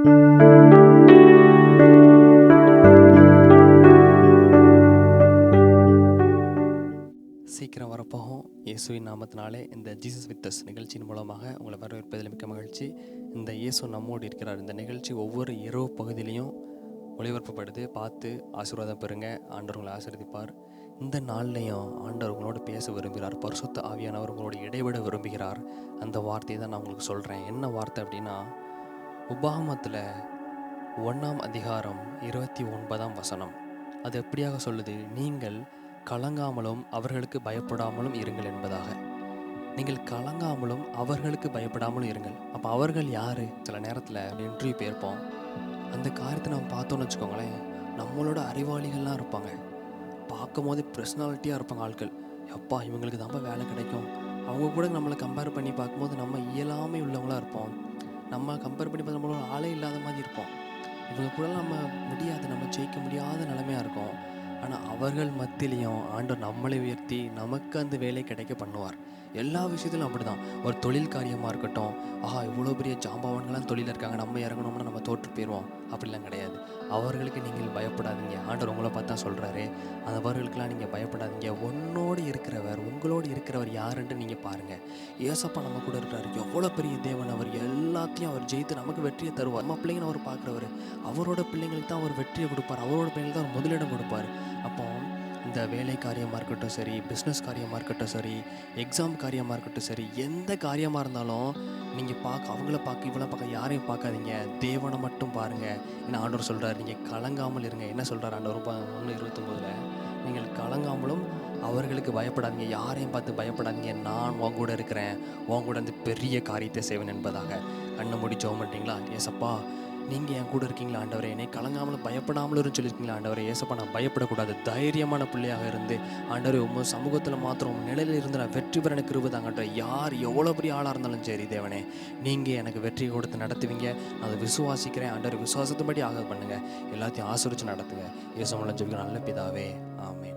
சீக்கிரம் வரப்போகும் இயேசுவின் நாமத்தினாலே இந்த ஜீசஸ் வித் அஸ் நிகழ்ச்சியின் மூலமாக உங்களை வரவேற்பதில் மிக்க மகிழ்ச்சி. இந்த இயேசு நம்மோடு இருக்கிறார். இந்த நிகழ்ச்சி ஒவ்வொரு இரவு பகுதியிலையும் ஒளிபரப்பப்படுது. பார்த்து ஆசீர்வாதம் பெறுங்க. ஆண்டவர் உங்களை ஆசீர்வதிப்பார். இந்த நாள்லையும் ஆண்டவர் உங்களோட பேச விரும்புகிறார். பரிசுத்த ஆவியானவர் உங்களோட இடைவிட விரும்புகிறார். அந்த வார்த்தையை தான் நான் உங்களுக்கு சொல்கிறேன். என்ன வார்த்தை அப்படின்னா, உபாகமத்தில் 1ஆம் அதிகாரம் 29ஆம் வசனம். அது எப்படியாக சொல்லுது? நீங்கள் கலங்காமலும் அவர்களுக்கு பயப்படாமலும் இருங்கள் என்பதாக. நீங்கள் கலங்காமலும் அவர்களுக்கு பயப்படாமலும் இருங்கள். அப்போ அவர்கள் யார்? சில நேரத்தில் இன்டர்வியூ போயிருப்போம். அந்த காரியத்தை நம்ம பார்த்தோன்னு வச்சுக்கோங்களேன், நம்மளோட அறிவாளிகள்லாம் இருப்பாங்க. பார்க்கும் போதே பர்சனாலிட்டியாக இருப்பாங்க ஆட்கள். எப்பா இவங்களுக்கு தான் வேலை கிடைக்கும். அவங்க கூட நம்மளை கம்பேர் பண்ணி பார்க்கும்போது நம்ம இயலாமை உள்ளவங்களாக இருப்போம். நம்ம கம்பேர் பண்ணி பார்த்து நம்மளோட ஆளே இல்லாத மாதிரி இருப்போம். இவங்க கூட நம்ம முடியாது, நம்ம ஜெயிக்க முடியாத நிலைமையாக இருக்கும். ஆனால் அவர்கள் மத்தியிலையும் ஆண்டவர் நம்மளை உயர்த்தி நமக்கு அந்த வேலை கிடைக்க பண்ணுவார். எல்லா விஷயத்திலும் அப்படி தான். ஒரு தொழில் காரியமாக இருக்கட்டும், இவ்வளோ பெரிய ஜாம்பவான்கள்லாம் தொழில் இருக்காங்க, நம்ம இறங்கணும்னா நம்ம தோற்று போயிடுவோம், அப்படிலாம் கிடையாது. அவர்களுக்கு நீங்கள் பயப்படாதீங்க. ஆண்டவர் உங்களை பார்த்தா சொல்கிறாரு, அவர்களுக்கெல்லாம் நீங்கள் பயப்படாதீங்க. உங்களோடு இருக்கிறவர் யாருன்ட்டு நீங்கள் பாருங்கள். ஏசப்பா நம்ம கூட இருக்கிறாரு. எவ்வளோ பெரிய தேவன் அவர். எல்லாத்தையும் அவர் ஜெயித்து நமக்கு வெற்றியை தருவார். நம்ம பிள்ளைங்களை அவர் பார்க்குறவர். அவரோட பிள்ளைங்களுக்கு தான் அவர் வெற்றியை கொடுப்பார். அவரோட பிள்ளைங்களுக்கு தான் அவர் முதலிடம் கொடுப்பார். அப்போ இந்த வேலை காரியமாக இருக்கட்டும் சரி, பிஸ்னஸ் காரியமாக இருக்கட்டும் சரி, எக்ஸாம் காரியமாக இருக்கட்டும் சரி, எந்த காரியமாக இருந்தாலும் நீங்கள் அவங்கள பார்க்க இவளை பார்க்க யாரையும் பார்க்காதீங்க, தேவனை மட்டும் பாருங்கள். ஏன்னா ஆண்டவர் சொல்கிறார், நீங்கள் கலங்காமல் இருங்க. என்ன சொல்கிறார் ஆண்டவர்? 1:29 நீங்கள் கலங்காமலும் அவர்களுக்கு பயப்படாதீங்க, யாரையும் பார்த்து பயப்படாதீங்க, நான் உன் கூட இருக்கிறேன், உன் கூட அந்த பெரிய காரியத்தை செய்வேன் என்பதாக. கண்ணை மூடி ஜெபம் பண்ணிட்டீங்களா? ஏசப்பா நீங்கள் என் கூட இருக்கீங்களா ஆண்டவரே? என்னை கலங்காமலும் பயப்படாமலும் சொல்லியிருக்கீங்களா ஆண்டவரே? ஏசப்பா நான் பயப்படக்கூடாது, தைரியமான பிள்ளையாக இருந்து ஆண்டவரே உங்கள் சமூகத்தில் மாத்திரம் நிலையில் இருந்து நான் வெற்றி பெற எனக்கு இருபதாங்கன்ற. யார் எவ்வளோ பெரிய ஆளாக இருந்தாலும் சரி தேவனே, நீங்கள் எனக்கு வெற்றி கொடுத்து நடத்துவீங்க. நான் அதை விசுவாசிக்கிறேன் ஆண்டவரே. விசுவாசத்துபடி ஆக பண்ணுங்கள். எல்லாத்தையும் ஆசீர்வதித்து நடத்துங்க. இயேசு மூலம் ஜெபிக்கிறேன் நல்ல பிதாவே, ஆமென்.